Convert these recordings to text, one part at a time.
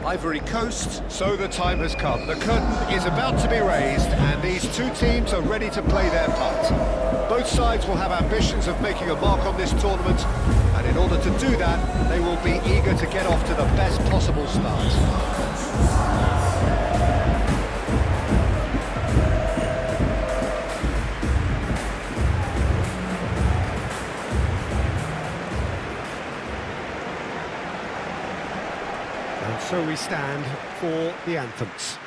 Ivory Coast. So the time has come. The curtain is about to be raised, and these two teams are ready to play their part. Both sides will have ambitions of making a mark on this tournament, and in order to do that, they will be eager to get off to the best possible start. So we stand for the anthems.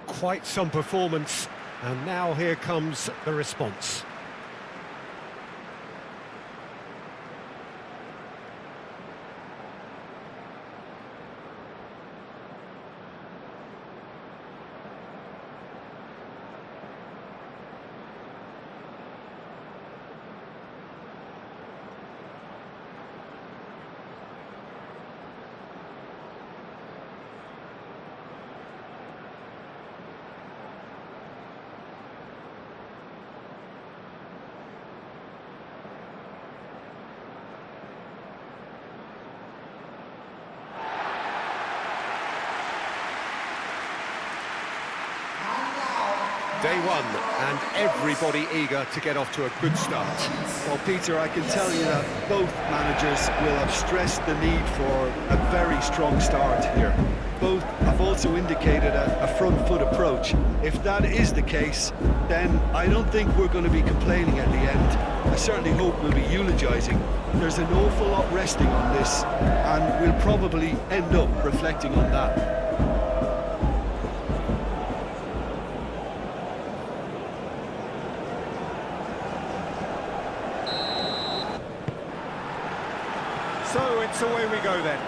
Quite some performance, and now here comes the response. Day one, and everybody eager to get off to a good start. Well, Peter, I can tell you that both managers will have stressed the need for a very strong start here. Both have also indicated a front foot approach. If that is the case, then I don't think we're going to be complaining at the end. I certainly hope we'll be eulogising. There's an awful lot resting on this, and we'll probably end up reflecting on that. So it's away we go then.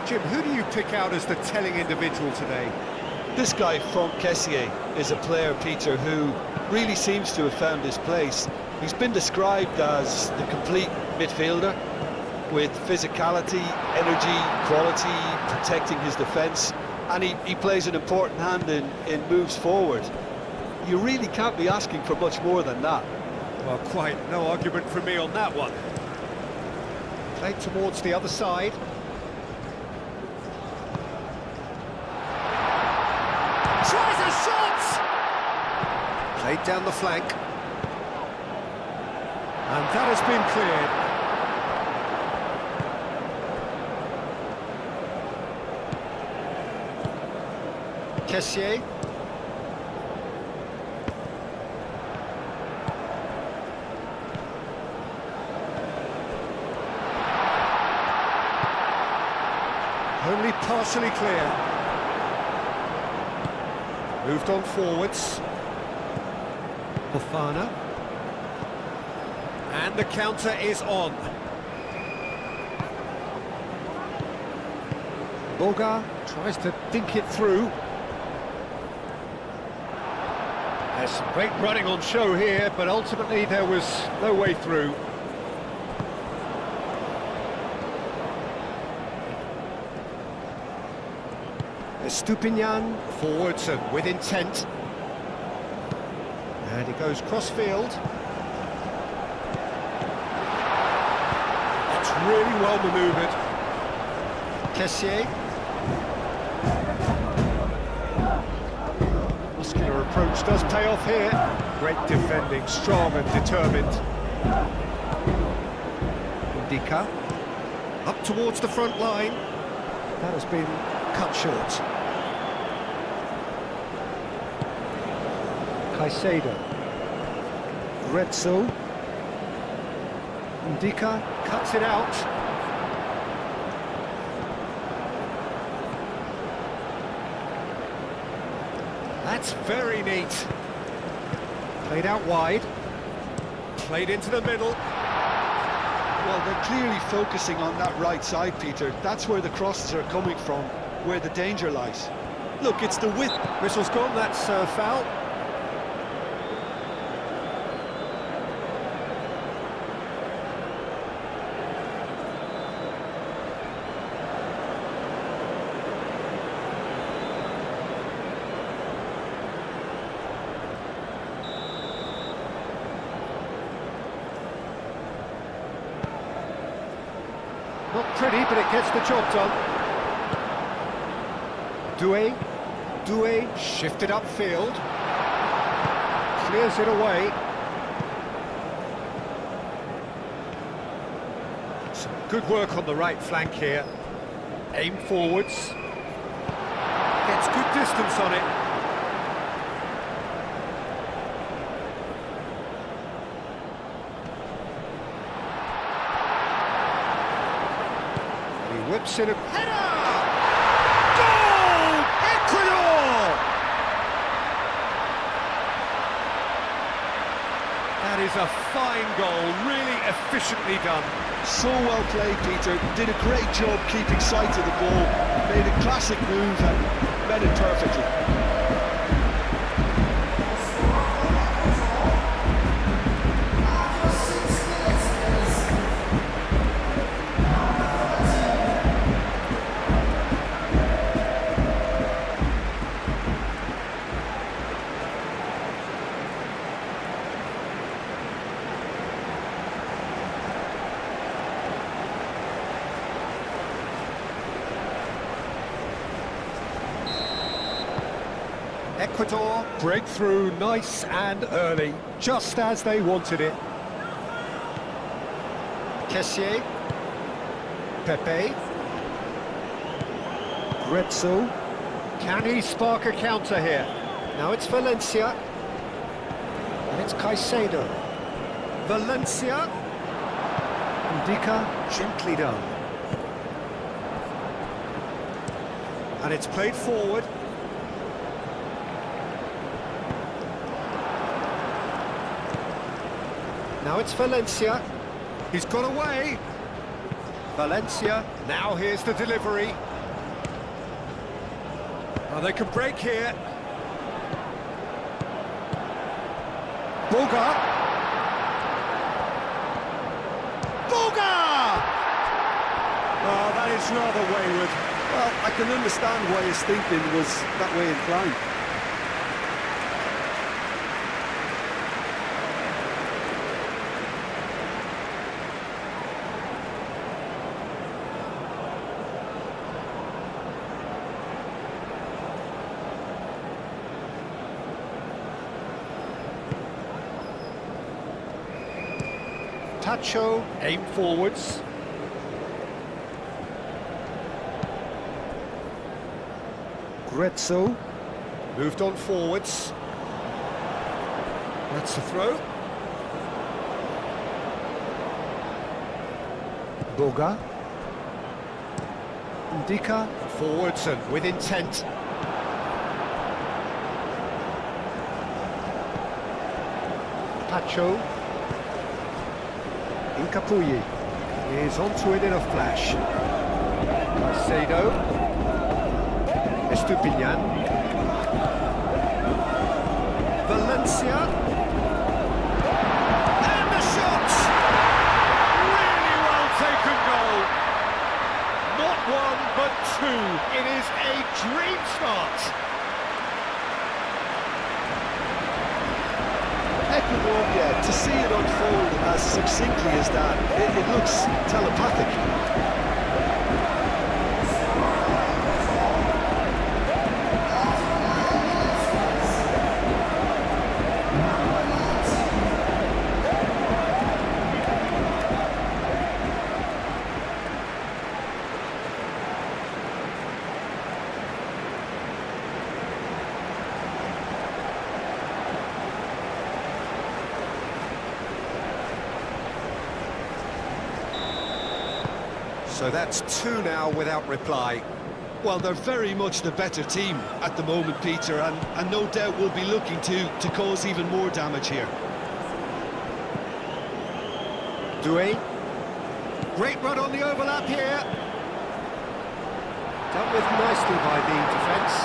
Jim, who do you pick out as the telling individual today? This guy, Franck Kessié, is a player, Peter, who really seems to have found his place. He's been described as the complete midfielder, with physicality, energy, quality, protecting his defence, and he plays an important hand in moves forward. You really can't be asking for much more than that. Well, quite no argument from me on that one. Played towards the other side. Tries a shot! Played down the flank. And that has been cleared. Kessié. Only partially clear. Moved on forwards. Fofana. And the counter is on. Boga tries to think it through. There's some great running on show here, but ultimately there was no way through. Estupinian, forwards and with intent. And he goes cross-field. It's really well manoeuvred. Kessié. Muscular approach does pay off here. Great defending, strong and determined. Ndika. Up towards the front line. That has been cut short. Caicedo. Retzel. Ndika cuts it out. That's very neat. Played out wide. Played into the middle. Well, they're clearly focusing on that right side, Peter. That's where the crosses are coming from, where the danger lies. Look, it's the width. Whistle's gone, that's foul. Not pretty, but it gets the job done. Doué shifted upfield. Clears it away. Some good work on the right flank here. Aim forwards. Gets good distance on it. He whips in a header! Goal! Ecuador! That is a fine goal, really efficiently done. So well played, Peter. Did a great job keeping sight of the ball. Made a classic move and read it perfectly. Ecuador break through nice and early, just as they wanted it. Kessié, Pepe, Gretzel. Can he spark a counter here? Now it's Valencia, and it's Caicedo. Valencia, Ndika, gently done. And it's played forward. Now it's Valencia. He's got away. Valencia. Now here's the delivery. Oh, they can break here. Boga. Boga! Oh, that is rather wayward. Well, I can understand why his thinking was that way inclined. Tacho, aim forwards. Gretzel, moved on forwards. That's the throw. Boga. Ndika, forwards and with intent. Tacho. Incapuyi is onto it in a flash. Caicedo. Estupinian. Valencia. And the shot! Really well taken goal. Not one, but two. It is a dream start. Ecuador, yeah, to see it unfold as succinctly as that, it looks telepathic. So that's two now without reply. Well, they're very much the better team at the moment, Peter, and no doubt will be looking to cause even more damage here. Doué. Great run on the overlap here. Dealt with nicely by the defence.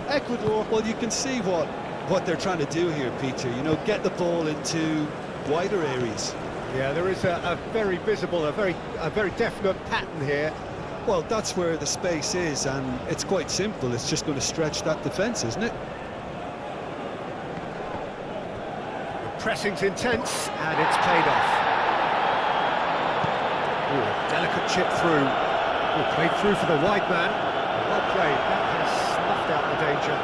Ecuador, well, you can see what they're trying to do here, Peter. You know, get the ball into wider areas. Yeah, there is a very visible, a very definite pattern here. Well, that's where the space is, and it's quite simple. It's just going to stretch that defence, isn't it? The pressing's intense, and it's paid off. Ooh, delicate chip through. Ooh, played through for the wide man. Well played. That has snuffed out the danger.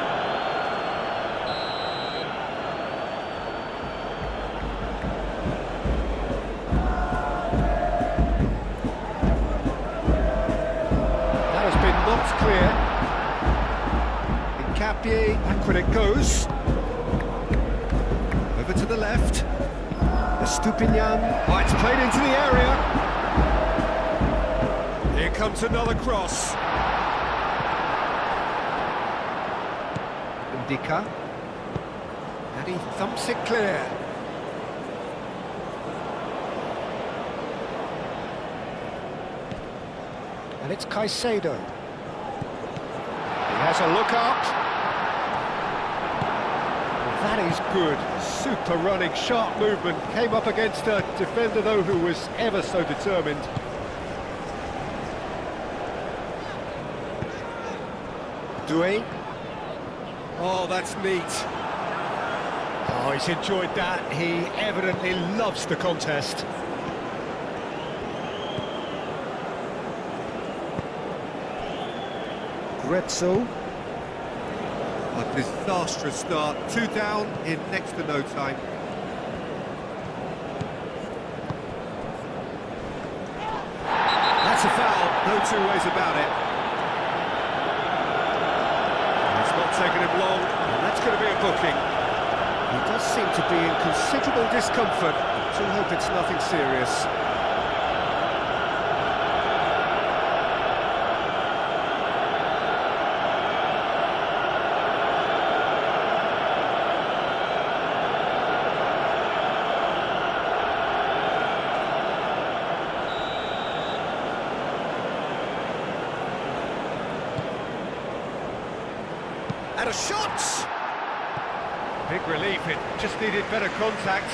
Not clear. Incapie, back when it goes. Over to the left. Estupinian. Oh, it's played into the area. Here comes another cross. Indica. And he thumps it clear. And it's Caicedo. He has a look up. Well, that is good. Super running, sharp movement. Came up against a defender, though, who was ever so determined. Doué. Oh, that's neat. Oh, he's enjoyed that. He evidently loves the contest. Grezzo. A disastrous start. 2 down in next to no time. That's a foul. No two ways about it. It's not taken him long, and that's going to be a booking. He does seem to be in considerable discomfort. So I hope it's nothing serious. And a shot! Big relief, it just needed better contact.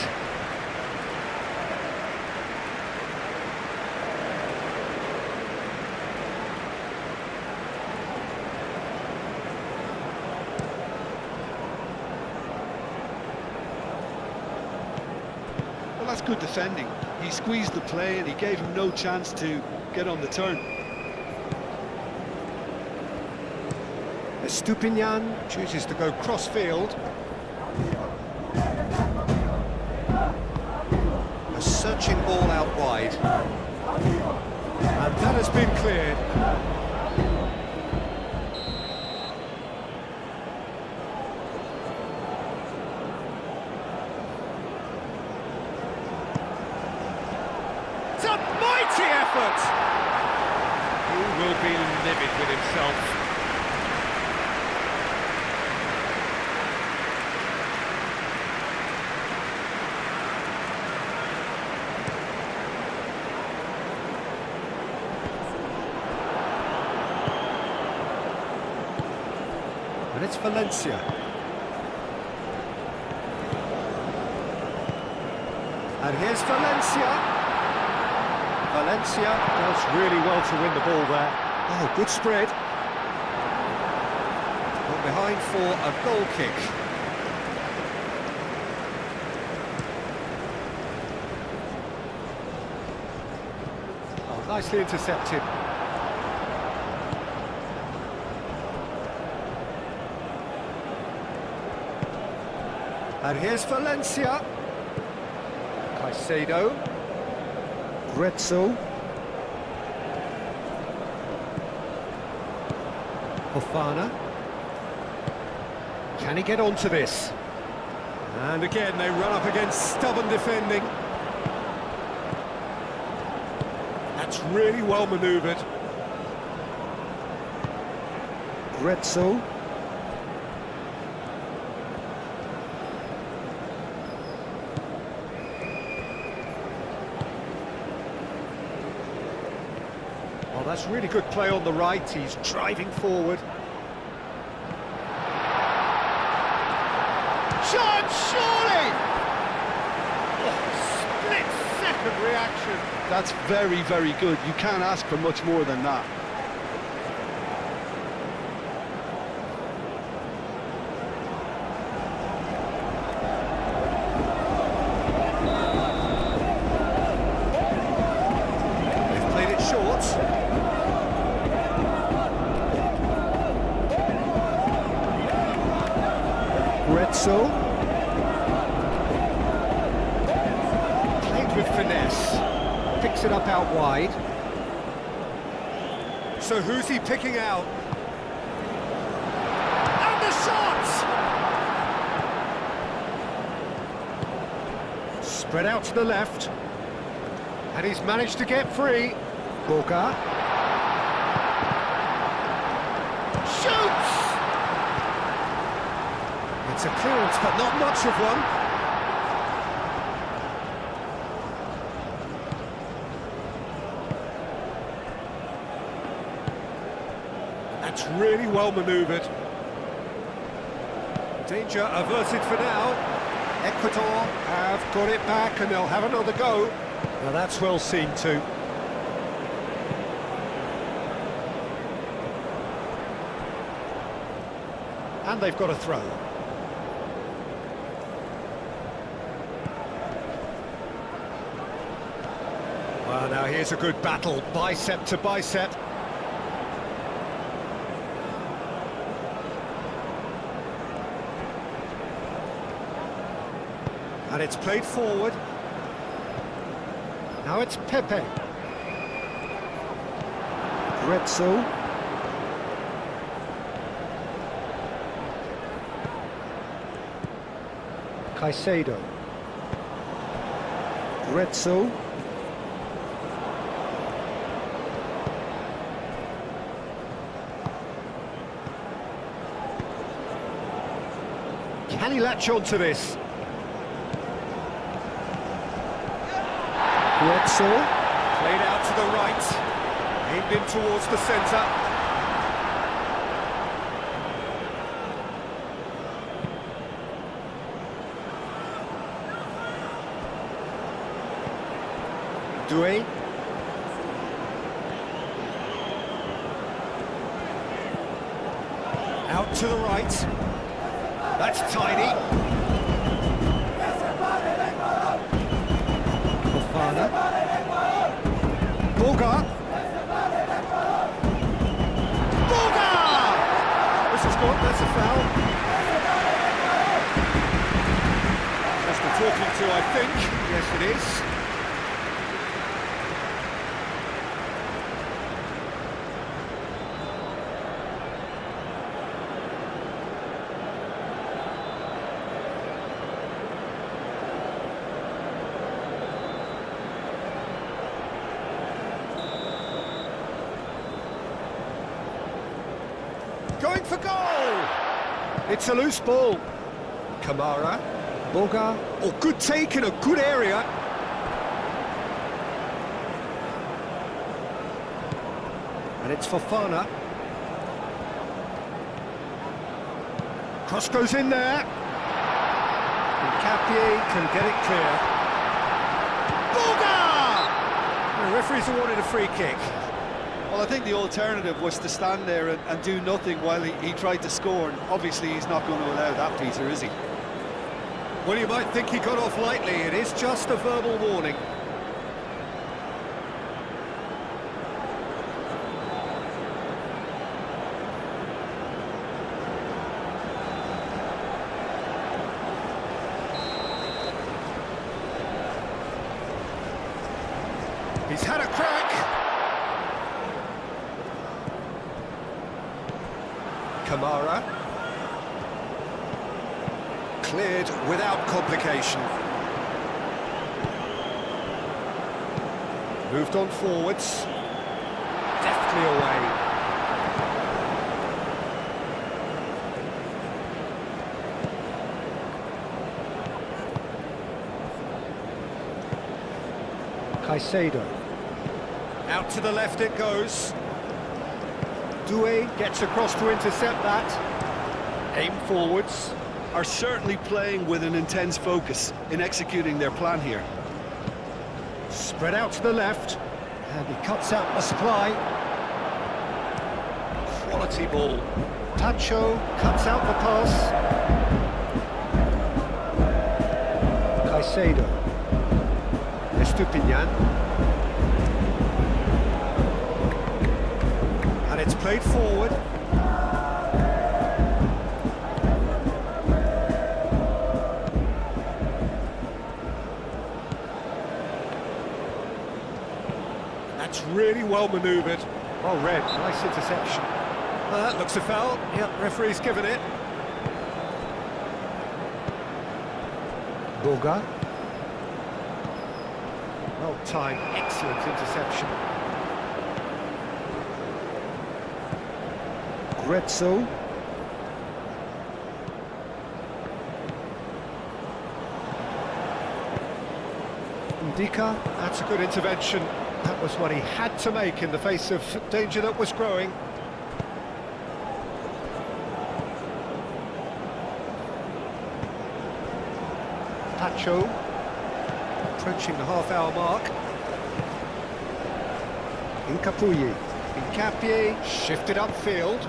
Well, that's good defending. He squeezed the play and he gave him no chance to get on the turn. Estupinian chooses to go cross-field. A searching ball out wide. And that has been cleared. It's a mighty effort! He will be livid with himself. And it's Valencia. And here's Valencia. Valencia does really well to win the ball there. Oh, good spread. Got behind for a goal kick. Oh, nicely intercepted. And here's Valencia. Caicedo. Grezzo. Fofana. Can he get onto this? And again, they run up against stubborn defending. That's really well manoeuvred. Oh, that's really good play on the right. He's driving forward. Shot, surely! Oh, split-second reaction. That's very, very good. You can't ask for much more than that. They've played it short. Retzel. Played with finesse. Picks it up out wide. So who's he picking out? And the shot! Spread out to the left. And he's managed to get free. Boga. Shoots! It's a clearance, but not much of one. That's really well manoeuvred. Danger averted for now. Ecuador have got it back and they'll have another go. Now that's well seen too. And they've got a throw. Well, now here's a good battle, bicep to bicep. And it's played forward. Now it's Pepe. Retzel. Caicedo. Retzel. Can he latch on to this? Retzel, played out to the right, aimed in towards the centre. Doué. Out to the right. That's tiny. Boga! Boga! This is good, that's a foul. That's the talking to, I think. Yes, it is. Going for goal! It's a loose ball. Kamara, Boga. Oh, good take in a good area. And it's Fofana. Cross goes in there. And Capier can get it clear. Boga! The referee's awarded a free kick. Well, I think the alternative was to stand there and do nothing while he tried to score, and obviously he's not going to allow that, Peter, is he? Well, you might think he got off lightly. It is just a verbal warning. He's had a crack. Kamara. Cleared without complication. Moved on forwards. Deftly away. Caicedo. Out to the left it goes. Doué gets across to intercept that. Aim forwards. Are certainly playing with an intense focus in executing their plan here. Spread out to the left. And he cuts out the supply. Quality ball. Tacho cuts out the pass. Caicedo. Estupinian. And it's played forward. That's really well manoeuvred. Well read, nice interception. That looks a foul. Yep, referee's given it. Boga. Well timed, excellent interception. Grezzo. Ndika, that's a good intervention. That was what he had to make in the face of danger that was growing. Tacho, approaching the half-hour mark. Incapuyi. Incapie, shifted upfield.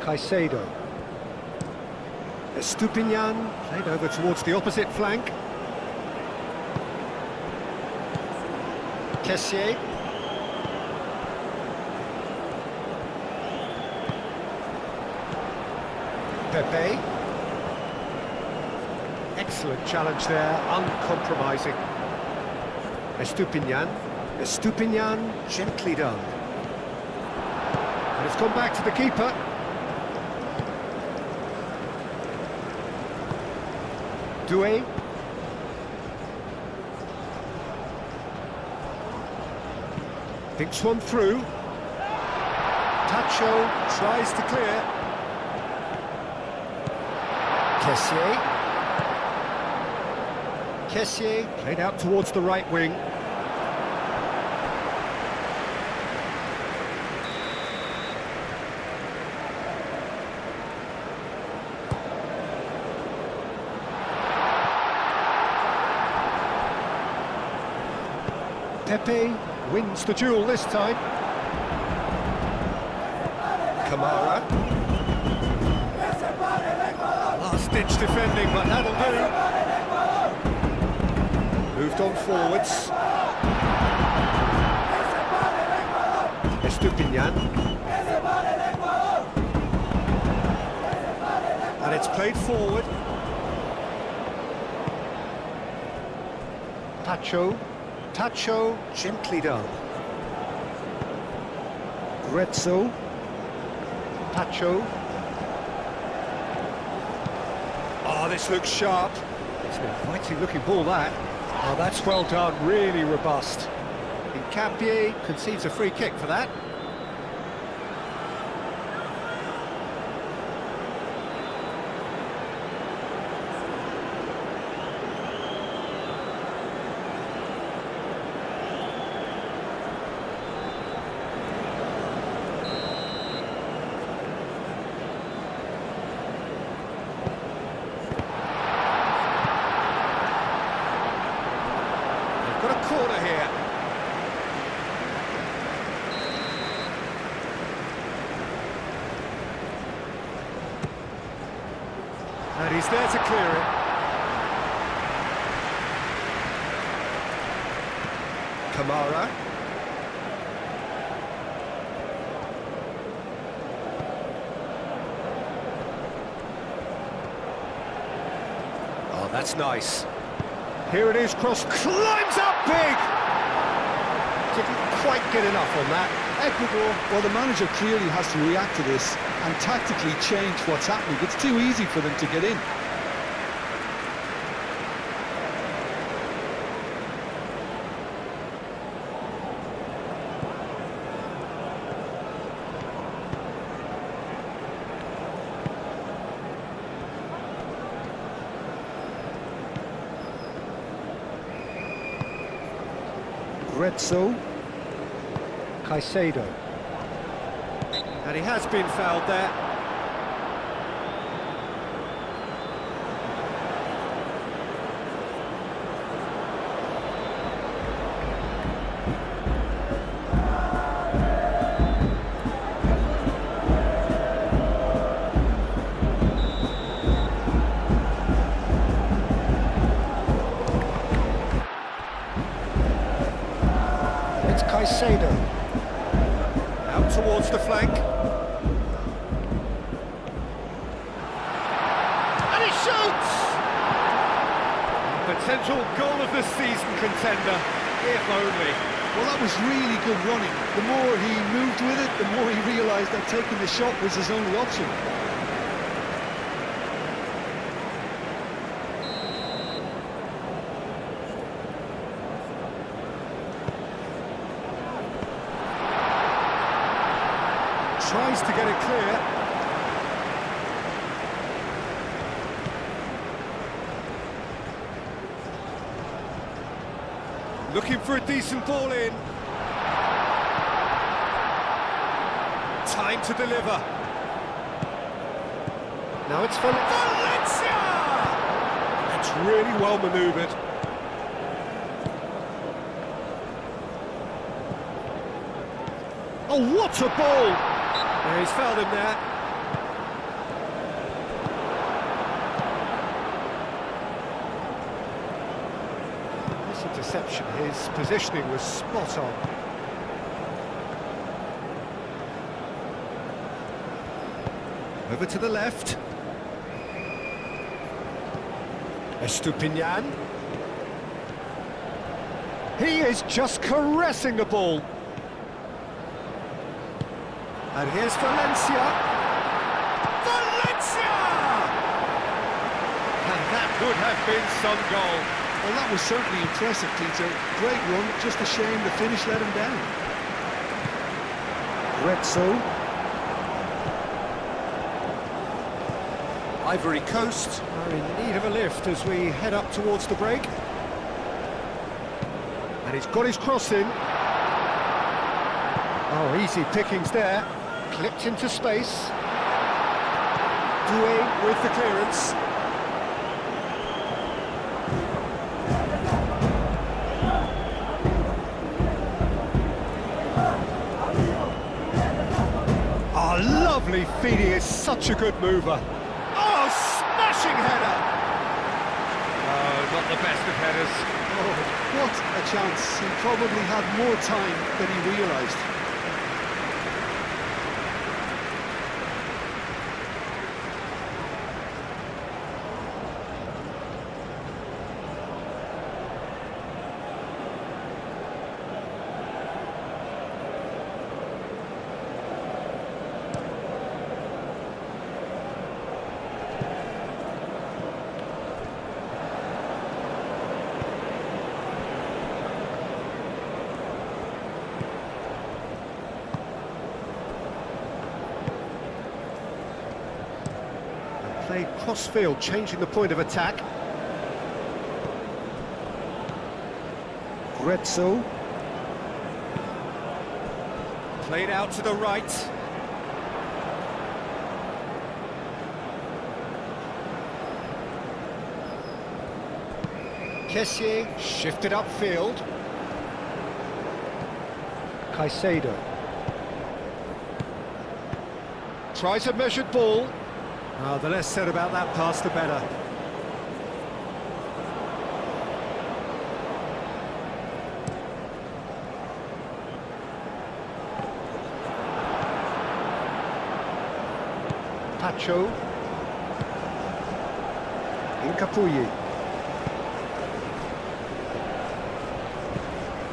Caicedo. Estupinian, played over towards the opposite flank. Kessié. Pepe. Excellent challenge there, uncompromising. Estupinian. Estupinian, gently done. And it's gone back to the keeper. Doué. Thinks one through. Tacho tries to clear. Kessié. Kessié played out towards the right wing. Pepe wins the duel this time. Kamara. Last-ditch defending, but that'll do. Moved on forwards. Estupinian. And it's played forward. Tacho. Tacho, gently done. Grezzo. Tacho. Oh, this looks sharp. It's an inviting looking ball, that. Oh, that's well done, really robust. Incapie concedes a free kick for that. Got a corner here. And he's there to clear it. Kamara. Oh, that's nice. Here it is, cross, climbs up big! Didn't quite get enough on that. Ecuador. Well, the manager clearly has to react to this and tactically change what's happening. It's too easy for them to get in. Grezzo. Caicedo. And he has been fouled there. It's Caicedo. Out towards the flank. And he shoots! Potential goal of the season contender, if only. Well, that was really good running. The more he moved with it, the more he realised that taking the shot was his only option. Tries to get it clear. Looking for a decent ball in. Time to deliver. Now it's Valencia! That's really well manoeuvred. Oh, what a ball! Yeah, he's fouled him there. This interception, his positioning was spot on. Over to the left. Estupinian. He is just caressing the ball. And here's Valencia. Valencia! And that would have been some goal. Well, that was certainly impressive, Peter. Great run, just a shame the finish let him down. Retso. Ivory Coast are in need of a lift as we head up towards the break. And he's got his cross in. Oh, easy pickings there. Clipped into space. Doué with the clearance. Oh, lovely feed, he is such a good mover. Oh, smashing header! Oh, not the best of headers. Oh, what a chance. He probably had more time than he realised. Played cross-field, changing the point of attack. Retso. Played out to the right. Kessié shifted upfield. Caicedo. Tries a measured ball. Oh, the less said about that pass, the better. Pacho. Incapuyi.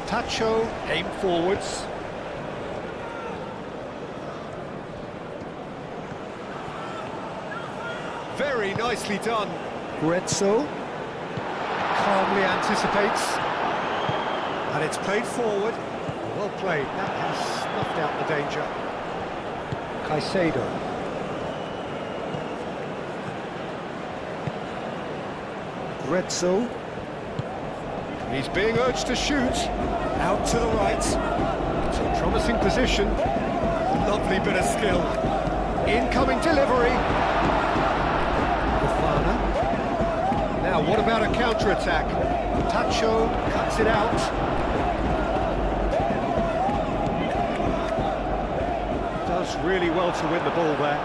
Pacho, aim forwards. Very nicely done. Retso calmly anticipates. And it's played forward. Well played. That has snuffed out the danger. Caicedo. Retso. He's being urged to shoot. Out to the right. It's a promising position. Lovely bit of skill. Incoming delivery. Fofana. Now, what about a counter-attack? Tacho cuts it out. Does really well to win the ball there.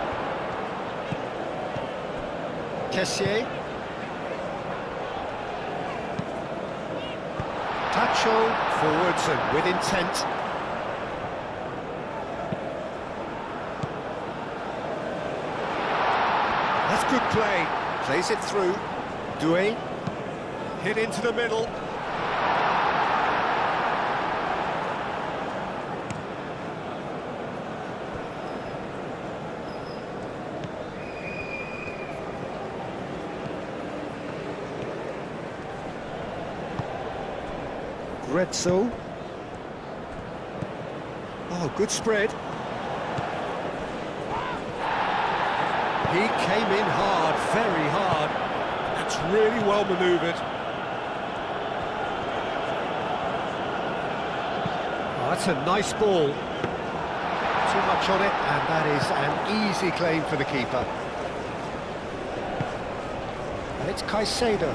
Kessié. Tacho forwards and with intent. That's good play. Plays it through. Doué. Hit into the middle. Retso. Oh, good spread. He came in hard, very hard. That's really well manoeuvred. Oh, that's a nice ball. Too much on it, and that is an easy claim for the keeper. And it's Caicedo.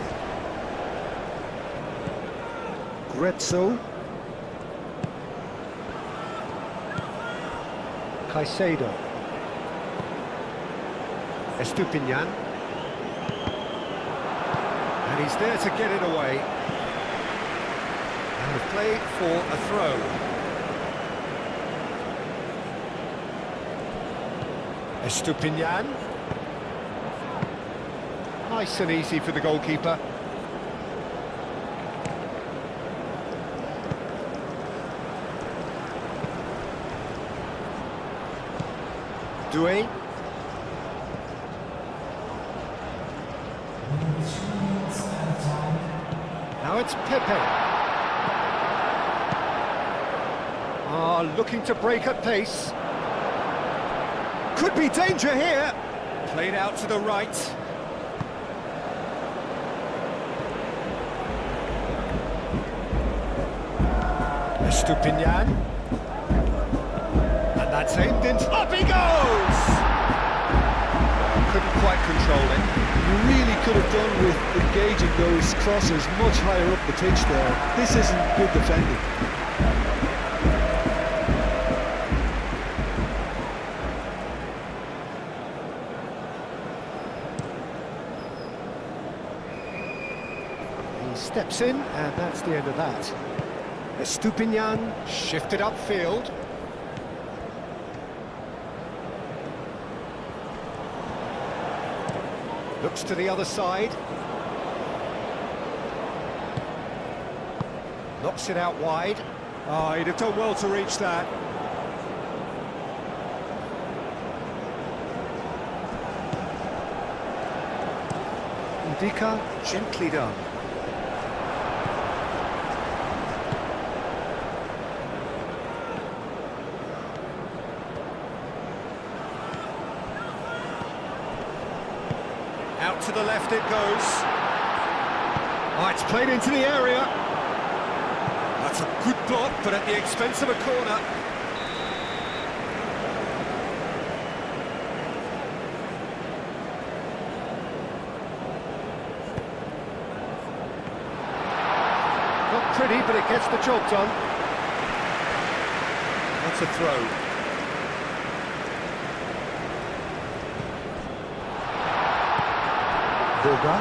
Retso. Caicedo. Estupinian. And he's there to get it away. And the play for a throw. Estupinian. Nice and easy for the goalkeeper. Doué. Now it's Pepe. Looking to break at pace. Could be danger here. Played out to the right. Estupinian. And that's aimed in. Up he goes! Couldn't quite control it. You really could have done with engaging those crosses much higher up the pitch there. This isn't good defending. He steps in, and that's the end of that. Estupinian shifted upfield. Looks to the other side. Knocks it out wide. Oh, he'd have done well to reach that. Indica, gently done. Out to the left it goes. Oh, it's played into the area. That's a good block, but at the expense of a corner. Not pretty, but it gets the job done. That's a throw. Boga.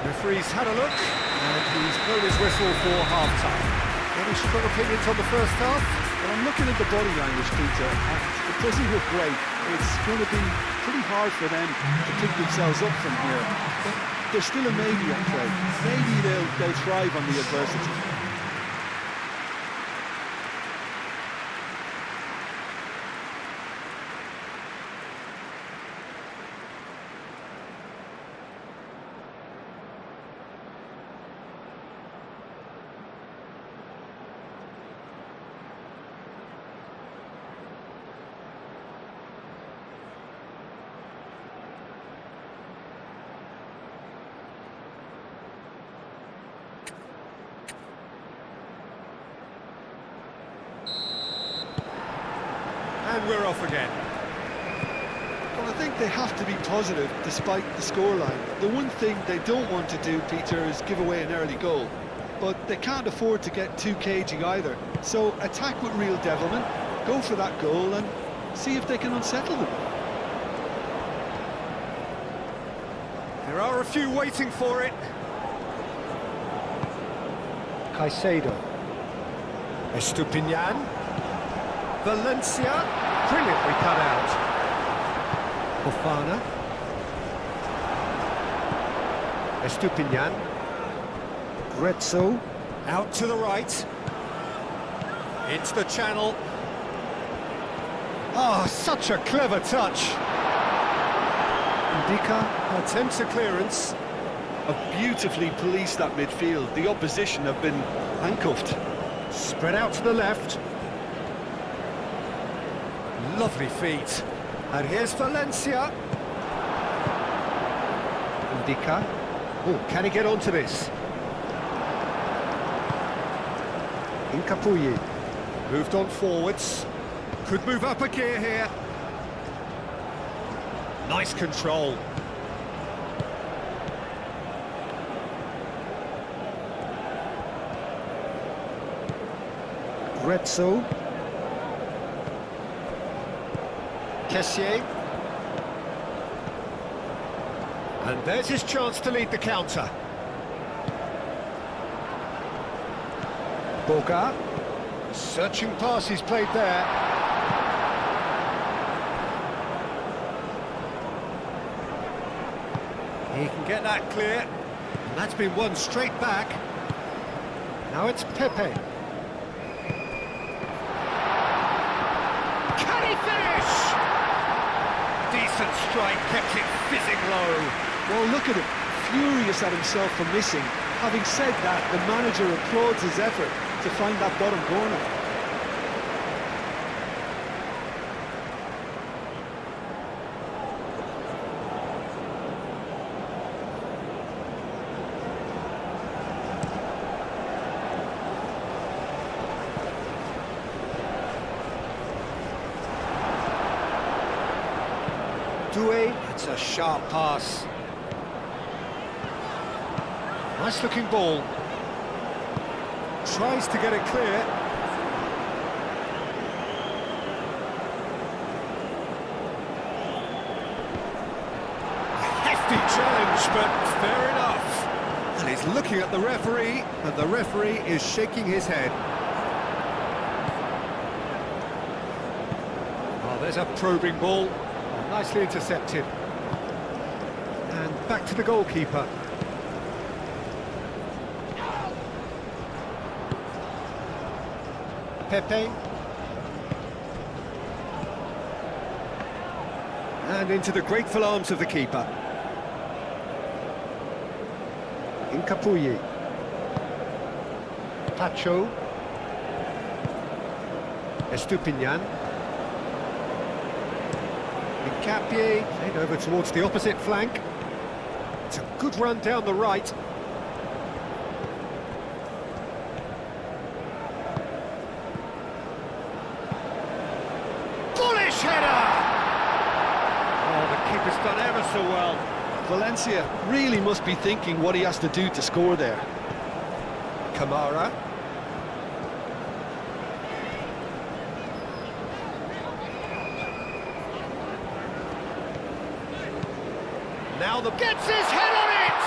Referee's had a look, and he's blown his whistle for half-time. Any strong opinions on the first half? Well, I'm looking at the body language, Peter, and it doesn't look great. It's going to be pretty hard for them to pick themselves up from here. But there's still a maybe on play. Maybe they'll thrive on the adversity. and we're off again. Well, I think they have to be positive despite the scoreline. The one thing they don't want to do, Peter, is give away an early goal. But they can't afford to get too cagey either. So attack with real devilment, go for that goal and see if they can unsettle them. There are a few waiting for it. Caicedo. Estupinian. Valencia. Brilliantly cut out. Fofana. Estupinian. Grezzo. Out to the right. It's the channel. Oh, such a clever touch. Ndika attempts a clearance. Have beautifully policed that midfield. The opposition have been handcuffed. Spread out to the left. Lovely feet. And here's Valencia. Ndika. Oh, can he get onto this? Incapuyi. Moved on forwards. Could move up a gear here. Nice control. Grezzo. Kessié. And there's his chance to lead the counter. Boga. Searching pass he's played there. He can get that clear. And that's been won straight back. Now it's Pepe. Can he finish? Decent strike, kept it fizzing low. Well, look at him, furious at himself for missing. Having said that, the manager applauds his effort to find that bottom corner. It's a sharp pass. Nice looking ball. Tries to get it clear. A hefty challenge, but fair enough. And he's looking at the referee, and the referee is shaking his head. Oh, there's a probing ball. Nicely intercepted. And back to the goalkeeper. Pepe. And into the grateful arms of the keeper. Incapuyi. Pacho. Estupinian. Capier, head over towards the opposite flank. It's a good run down the right. Bullish header! Oh, the keeper's done ever so well. Valencia really must be thinking what he has to do to score there. Kamara. Now the gets his head on it!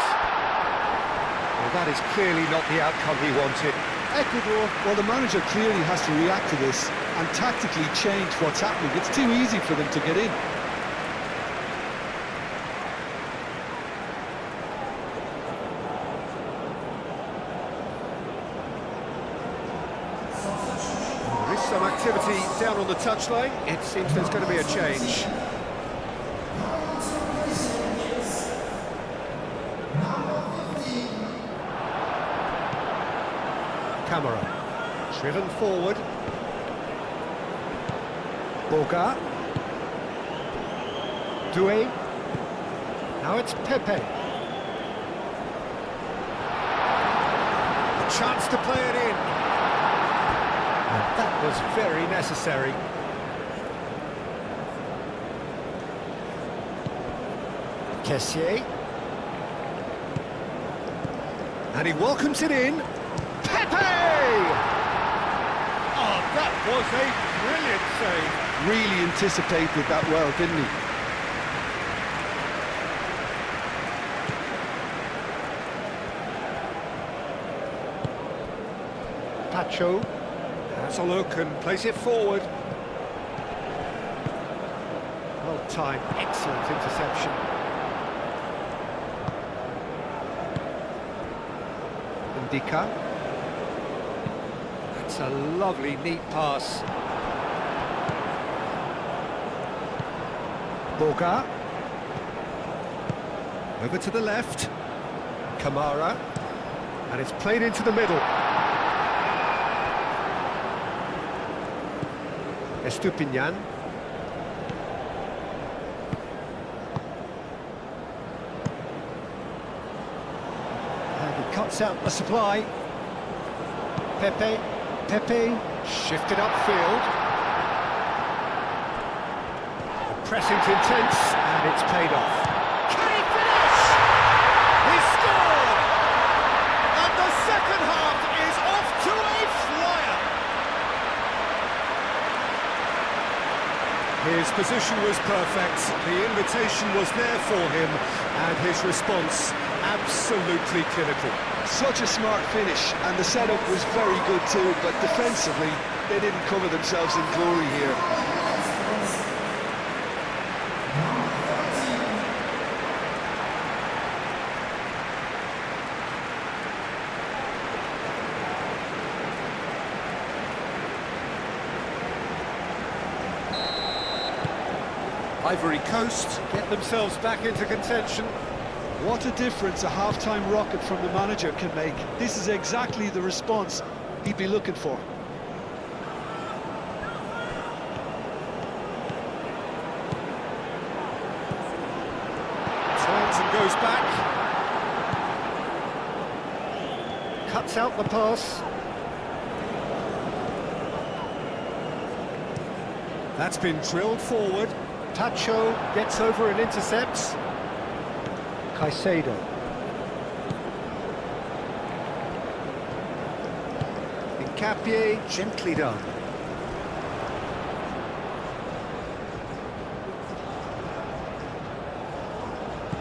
Well, that is clearly not the outcome he wanted. Ecuador, well, the manager clearly has to react to this and tactically change what's happening. It's too easy for them to get in. There is some activity down on the touchline. It seems there's going to be a change. Camera, driven forward. Boga. Doué. Now it's Pepe. A chance to play it in. And that was very necessary. Kessié. And he welcomes it in. Pepe! Oh, that was a brilliant save. Really anticipated that well, didn't he? Pacho has a look and plays it forward. Well timed, excellent interception. Indica. That's a lovely, neat pass. Boga. Over to the left. Kamara. And it's played into the middle. Estupinian. And he cuts out the supply. Pepe shifted upfield. The pressing's intense, and it's paid off. Can he finish? He scored! And the second half is off to a flyer. His position was perfect, the invitation was there for him, and his response absolutely clinical. Such a smart finish, and the setup was very good too, but defensively, they didn't cover themselves in glory here. Ivory Coast get themselves back into contention. What a difference a half-time rocket from the manager can make. This is exactly the response he'd be looking for. Turns and goes back. Cuts out the pass. That's been drilled forward. Pacho gets over and intercepts. Caicedo. Hincapié, gently done.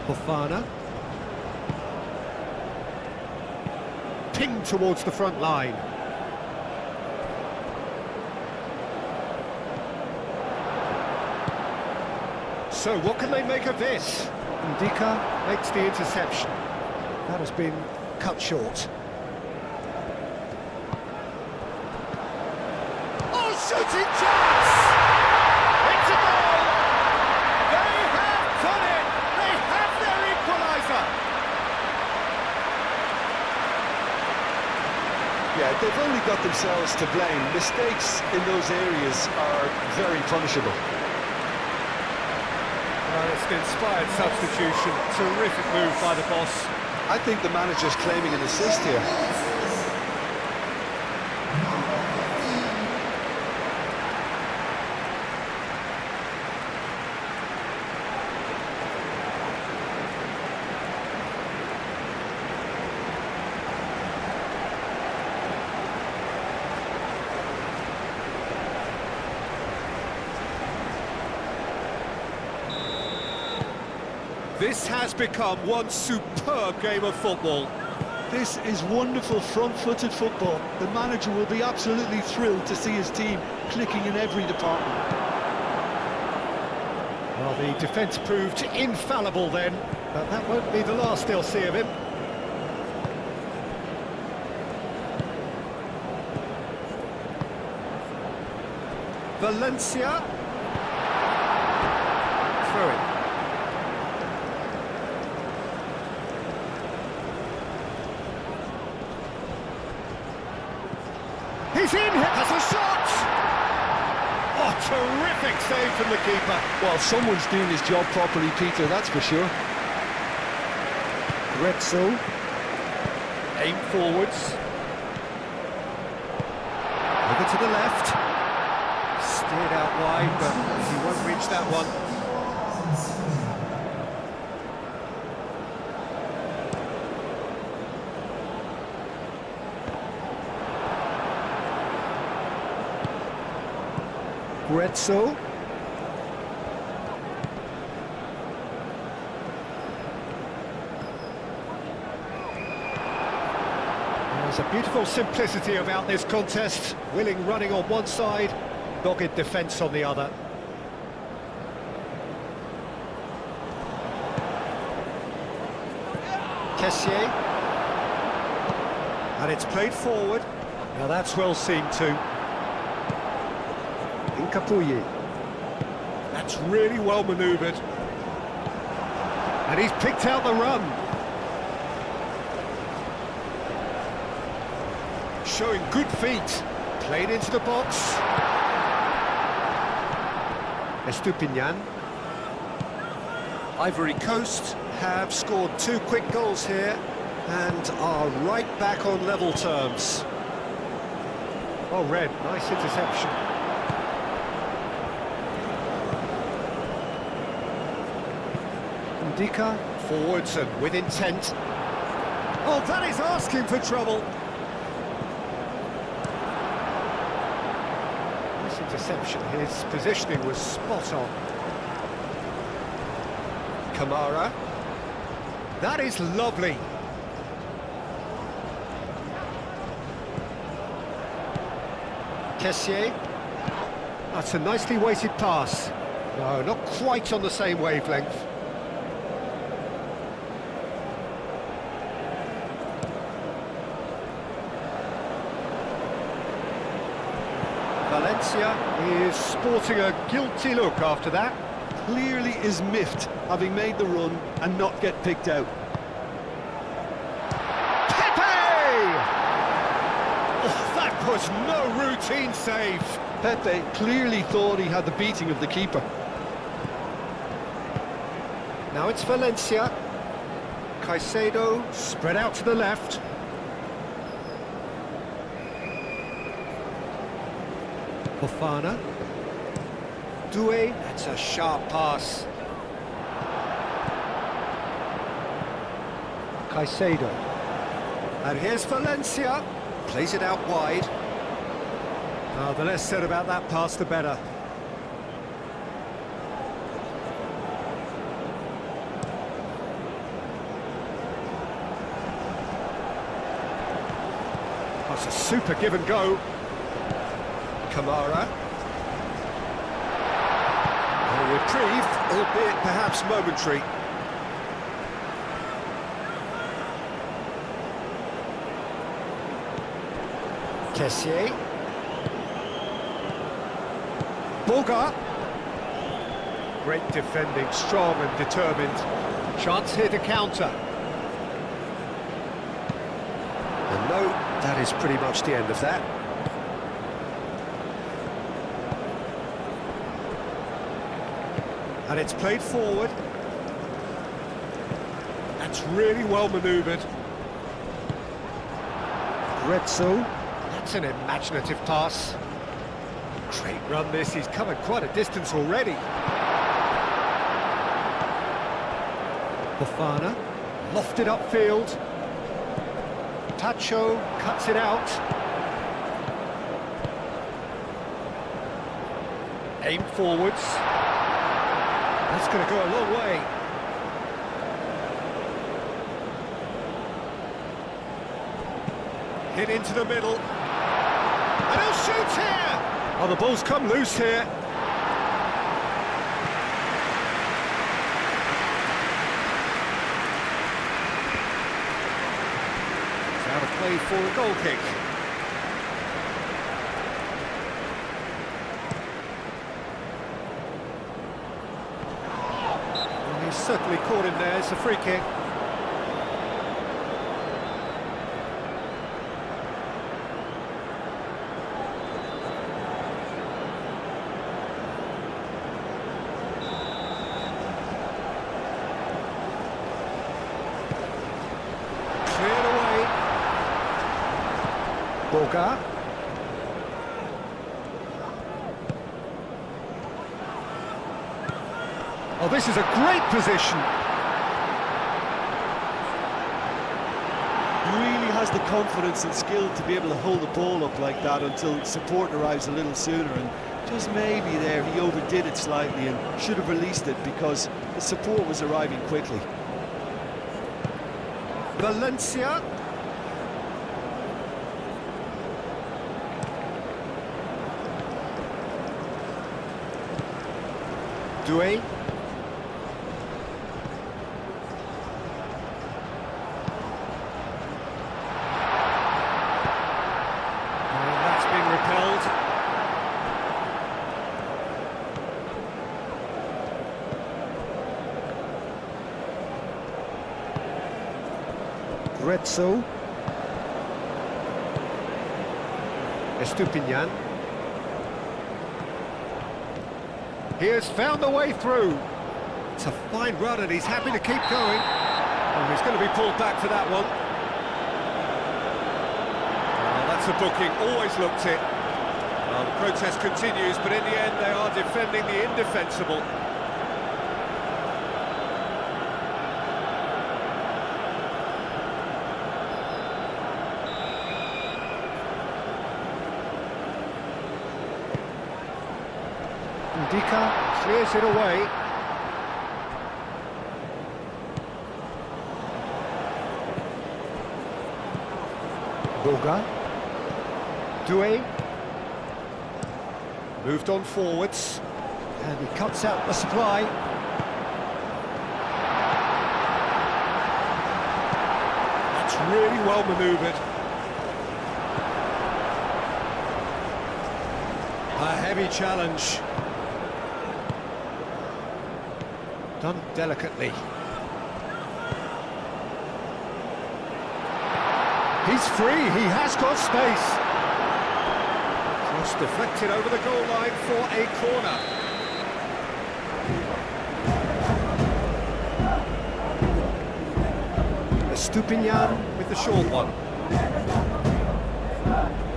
Fofana. Pinged towards the front line. So what can they make of this? Indica makes the interception. That has been cut short. Oh, shooting chance! It's a goal! They have done it! They have their equaliser! Yeah, they've only got themselves to blame. Mistakes in those areas are very punishable. Well, it's an inspired substitution. Terrific move by the boss. I think the manager's claiming an assist here. This has become one superb game of football. This is wonderful front-footed football. The manager will be absolutely thrilled to see his team clicking in every department. Well, the defence proved infallible then, but that won't be the last they'll see of him. Valencia. Throw it. He's in, has a shot! Oh, terrific save from the keeper. Well, someone's doing his job properly, Peter, that's for sure. Retzel. Aim forwards. Over to the left. Steered out wide, but he won't reach that one. Grezzo. There's a beautiful simplicity about this contest. Willing running on one side, dogged defence on the other. Kessié. And it's played forward. Now that's well seen too. Incapuyi. That's really well manoeuvred. And he's picked out the run. Showing good feet. Played into the box. Estupinian. Ivory Coast have scored 2 quick goals here and are right back on level terms. Well read, nice interception. Ndika, forwards and with intent. Oh, that is asking for trouble. Nice interception, his positioning was spot on. Kamara. That is lovely. Kessié. That's a nicely weighted pass. No, not quite on the same wavelength. Valencia is sporting a guilty look after that. Clearly is miffed, having made the run and not get picked out. Pepe! Oh, that was no routine save. Pepe clearly thought he had the beating of the keeper. Now it's Valencia. Caicedo spread out to the left. Fofana. Doué, that's a sharp pass. Caicedo. And here's Valencia. Plays it out wide. Oh, the less said about that pass, the better. That's a super give and go. Kamara. A reprieve, albeit perhaps momentary. Kessié. Boga. Great defending, strong and determined. Chance here to counter. And no, that is pretty much the end of that. And it's played forward. That's really well manoeuvred. Grezzo. That's an imaginative pass. Great run this, he's covered quite a distance already. Fofana, lofted upfield. Tacho cuts it out. Aim forwards. That's going to go a long way. Hit into the middle. And he'll shoot here! Oh, the ball's come loose here. It's out of play for a goal kick. Well, he's certainly caught him there. It's a free kick. Boga. Oh, this is a great position. He really has the confidence and skill to be able to hold the ball up like that until support arrives a little sooner, and Just maybe there he overdid it slightly and should have released it because the support was arriving quickly. Valencia. Doué. And that's been repelled. Retso. Estupinian. He has found the way through. It's a fine run and he's happy to keep going. Oh, he's going to be pulled back for that one. Oh, that's a booking, always looked it. Well, the protest continues, but in the end they are defending the indefensible. Ndika clears it away. Boga. Doué. Moved on forwards. And he cuts out the supply. That's really well manoeuvred. A heavy challenge. Done delicately. He's free, he has got space. Cross deflected over the goal line for a corner. Estupinian with the short one.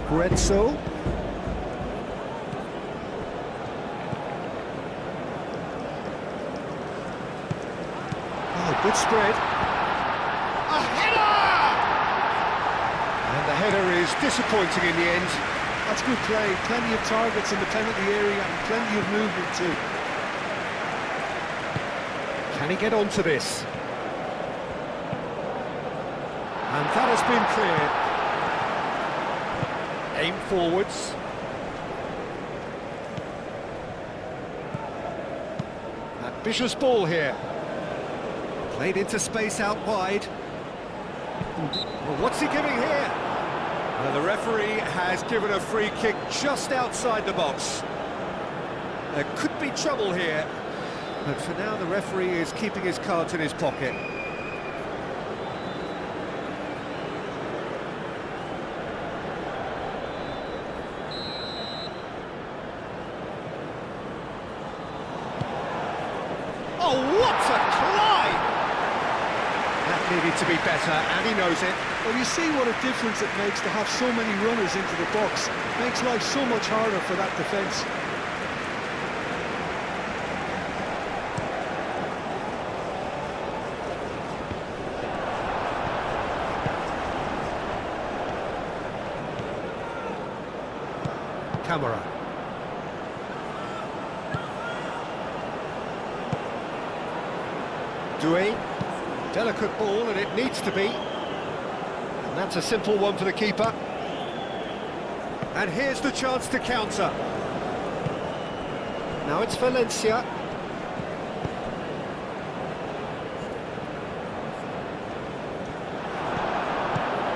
Guezzo. Good spread. A header! And the header is disappointing in the end. That's good play. Plenty of targets in the penalty area and plenty of movement too. Can he get onto this? And that has been cleared. Aim forwards. Ambitious ball here. Played into space out wide. Well, what's he giving here? Well, the referee has given a free kick just outside the box. There could be trouble here, but for now the referee is keeping his cards in his pocket. Oh, what a climb! That needed to be better, and he knows it. Well, you see what a difference it makes to have so many runners into the box. Makes life so much harder for that defence. Camera. Doué. Delicate ball, and it needs to be. And that's a simple one for the keeper. And here's the chance to counter. Now it's Valencia.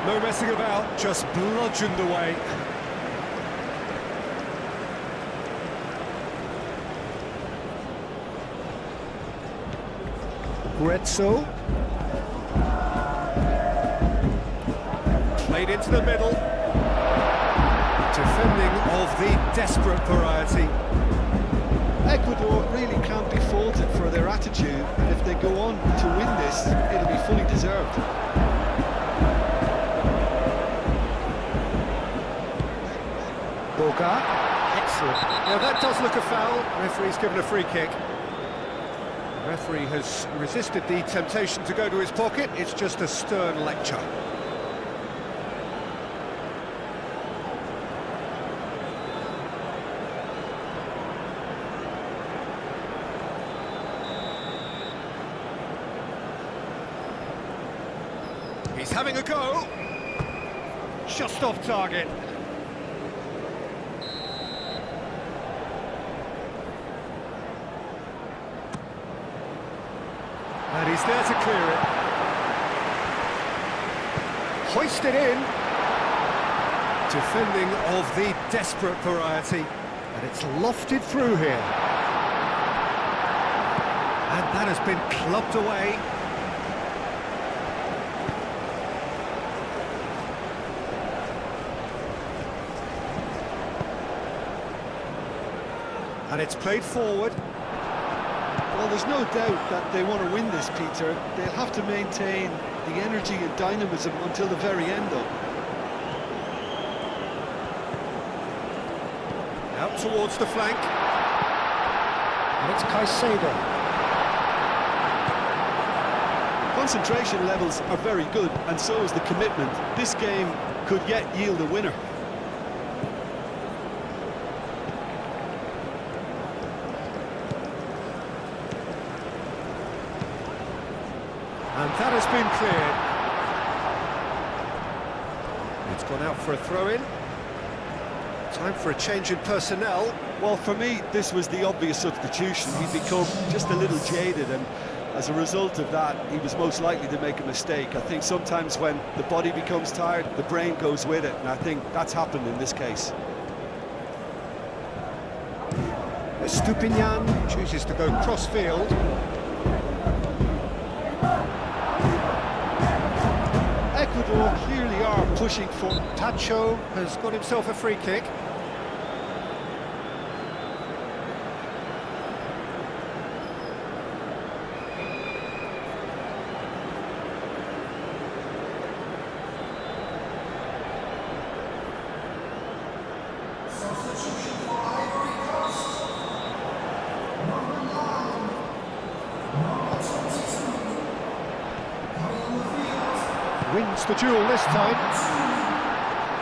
No messing about, just bludgeoned away. Guezzo. Played into the middle. Defending of the desperate variety. Ecuador really can't be faulted for their attitude, and if they go on to win this, it'll be fully deserved. Boga. Excellent. Now that does look a foul. Referee's given a free kick. The referee has resisted the temptation to go to his pocket. It's just a stern lecture. He's having a go. Just off target. And he's there to clear it. Hoisted in. Defending of the desperate variety. And it's lofted through here. And that has been clubbed away. And it's played forward. Well, there's no doubt that they want to win this, Peter. They'll have to maintain the energy and dynamism until the very end, though. Out towards the flank. And it's Caicedo. Concentration levels are very good, and so is the commitment. This game could yet yield a winner. And that has been cleared. It's gone out for a throw-in. Time for a change in personnel. Well, for me, this was the obvious substitution. He'd become just a little jaded, and as a result of that, he was most likely to make a mistake. I think sometimes when the body becomes tired, the brain goes with it, and I think that's happened in this case. Estupinian chooses to go cross-field. Ecuador clearly are pushing for... Tacho has got himself a free kick. Wins the duel this time.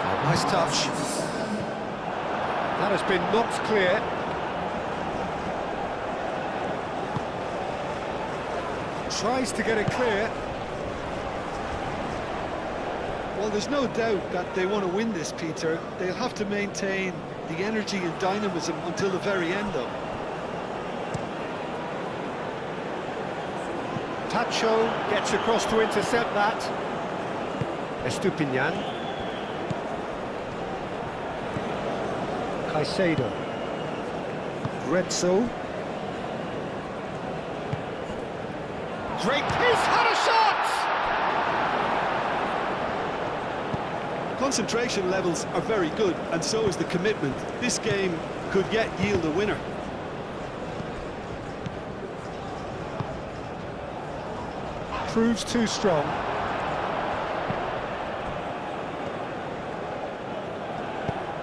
Oh, nice touch. That has been knocked clear. Tries to get it clear. Well, there's no doubt that they want to win this, Peter. They'll have to maintain the energy and dynamism until the very end, though. Tacho gets across to intercept that. Estupinian. Caicedo. Redso. Great piece, had a shot! Concentration levels are very good, and so is the commitment. This game could yet yield a winner. Proves too strong.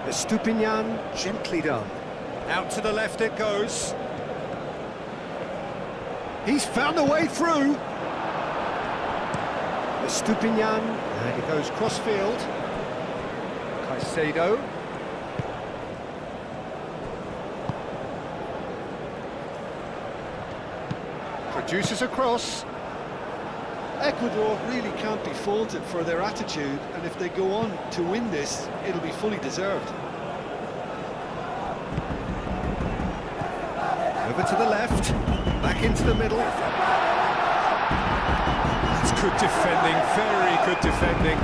Estupinian, gently done. Out to the left it goes. He's found a way through. Estupinian, and it goes cross-field. Caicedo. Produces a cross. Ecuador really can't be faulted for their attitude, and if they go on to win this, it'll be fully deserved. Over to the left, back into the middle. That's good defending, very good defending.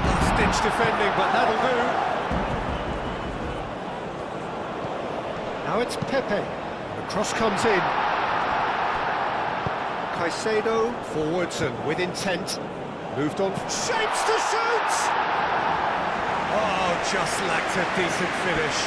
Last-ditch defending, but that'll do. Now it's Pepe. The cross comes in. Caicedo forwards and with intent. Moved on. Shapes to shoot! Oh, just lacked a decent finish.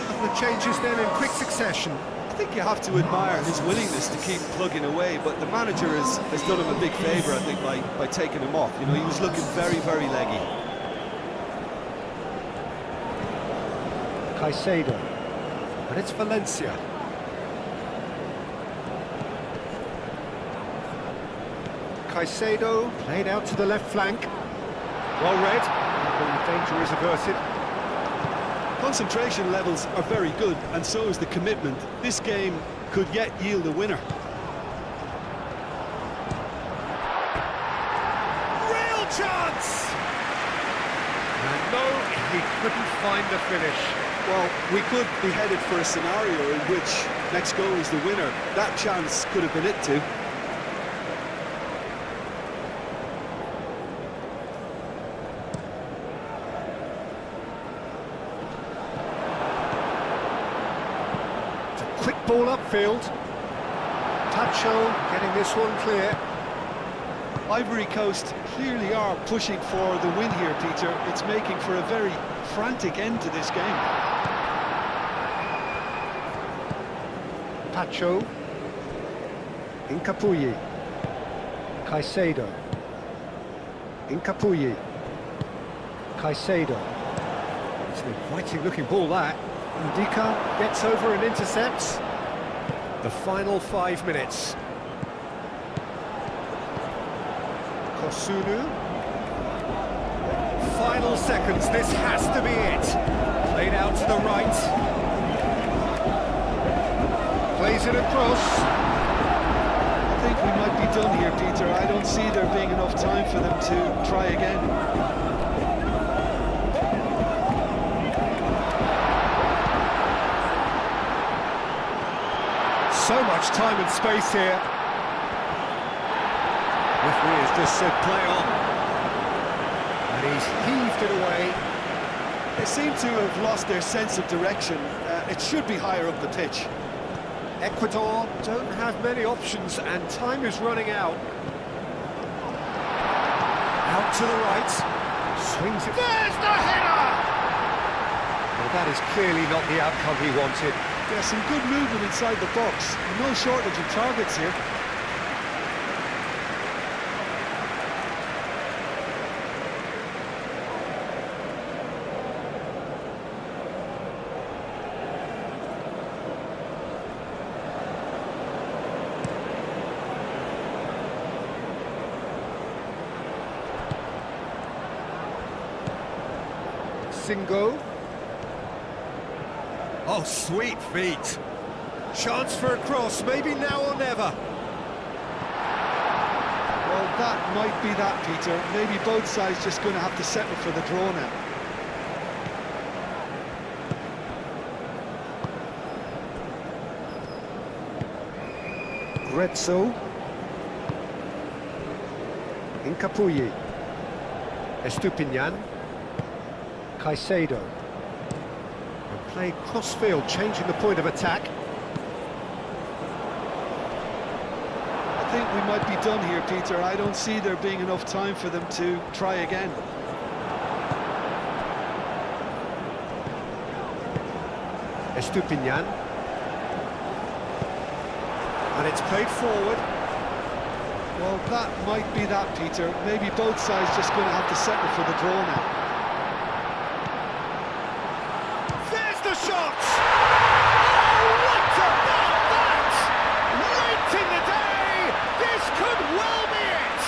Couple of changes then in quick succession. I think you have to admire his willingness to keep plugging away, but the manager has done him a big favour, I think, by taking him off. You know, he was looking very, very leggy. Caicedo, and it's Valencia. Caicedo, played out to the left flank. Well read, the danger is averted. Concentration levels are very good, and so is the commitment. This game could yet yield a winner. Real chance! And no, he couldn't find the finish. Well, we could be headed for a scenario in which next goal is the winner. That chance could have been it too. Quick ball upfield. Tacho getting this one clear. Ivory Coast clearly are pushing for the win here, Peter. It's making for a very frantic end to this game. Tacho. Incapuyi. Caicedo. Incapuyi. Caicedo. It's an inviting looking ball that. Ndika gets over and intercepts. The final 5 minutes. Kosunu. Final seconds, this has to be it. Played out to the right. Plays it across. I think we might be done here, Peter. I don't see there being enough time for them to try again. So much time and space here. Referee has just said play on. And he's heaved it away. They seem to have lost their sense of direction. It should be higher up the pitch. Ecuador don't have many options and time is running out. Out to the right. Swings it. There's the header! Well, that is clearly not the outcome he wanted. Yeah, some good movement inside the box. No shortage of targets here. Singo. Oh, sweet feet. Chance for a cross, maybe now or never. Well, that might be that, Peter. Maybe both sides just going to have to settle for the draw now. Grezzo. Incapuyi. Estupinian. Caicedo. And played cross-field, changing the point of attack. I think we might be done here, Peter. I don't see there being enough time for them to try again. Estupinian. And it's played forward. Well, that might be that, Peter. Maybe both sides just going to have to settle for the draw now. There's the shot! Oh, what about that? Late in the day, this could well be it!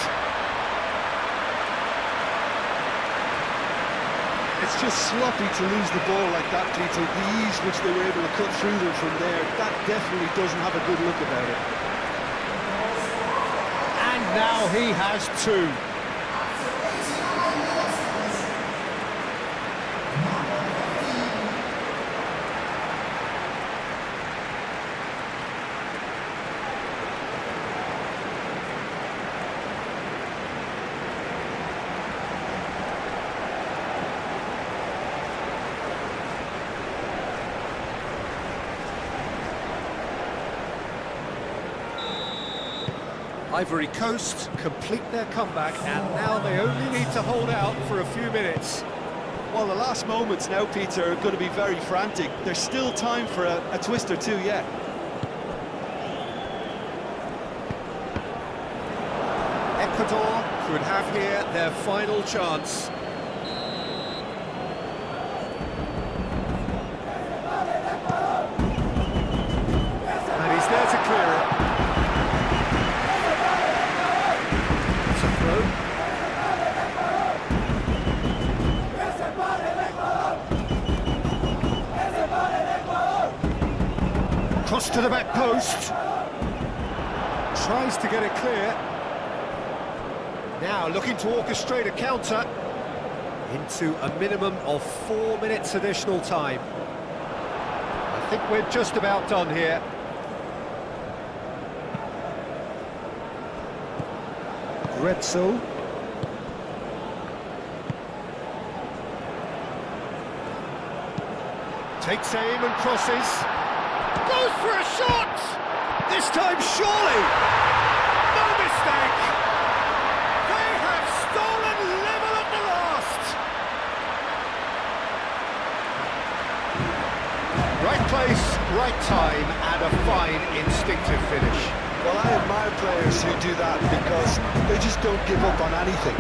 It's just sloppy to lose the ball like that, Peter. The ease which they were able to cut through them from there, that definitely doesn't have a good look about it. And now he has two. Ivory Coast complete their comeback, and now they only need to hold out for a few minutes. Well, the last moments now, Peter, are going to be very frantic. There's still time for a twist or two yet. Ecuador could have here their final chance. And he's there to clear it. to the back post. Tries to get it clear. Now looking to orchestrate a counter into a minimum of 4 minutes additional time. I think we're just about done here. Retzel. Takes aim and crosses. Goes for a shot! This time surely! No mistake! They have stolen level at the last! Right place, right time, and a fine instinctive finish. Well, I admire players who do that because they just don't give up on anything.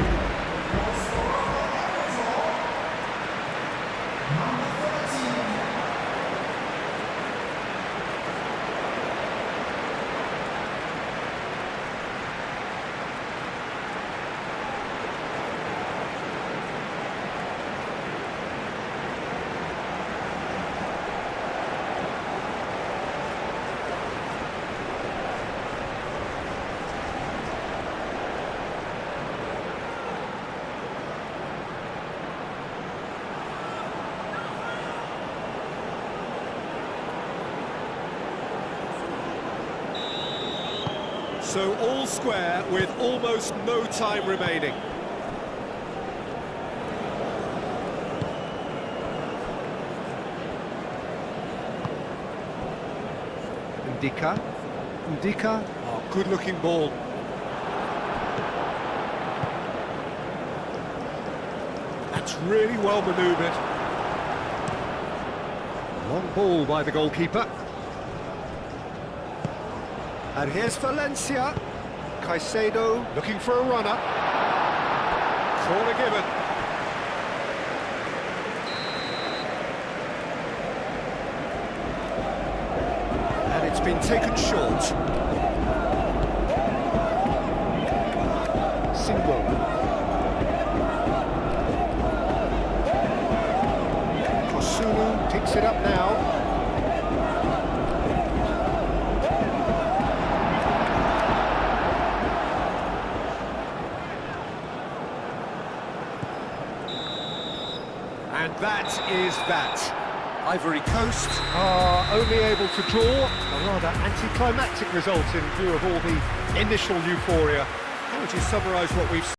So all square with almost no time remaining. Ndika, oh, good-looking ball. That's really well manoeuvred. Long ball by the goalkeeper. And here's Valencia. Caicedo looking for a runner. Corner given. And it's been taken short. Single. Kosunu picks it up now. And that is that. Ivory Coast are only able to draw a rather anticlimactic result in view of all the initial euphoria. How would you summarise what we've seen?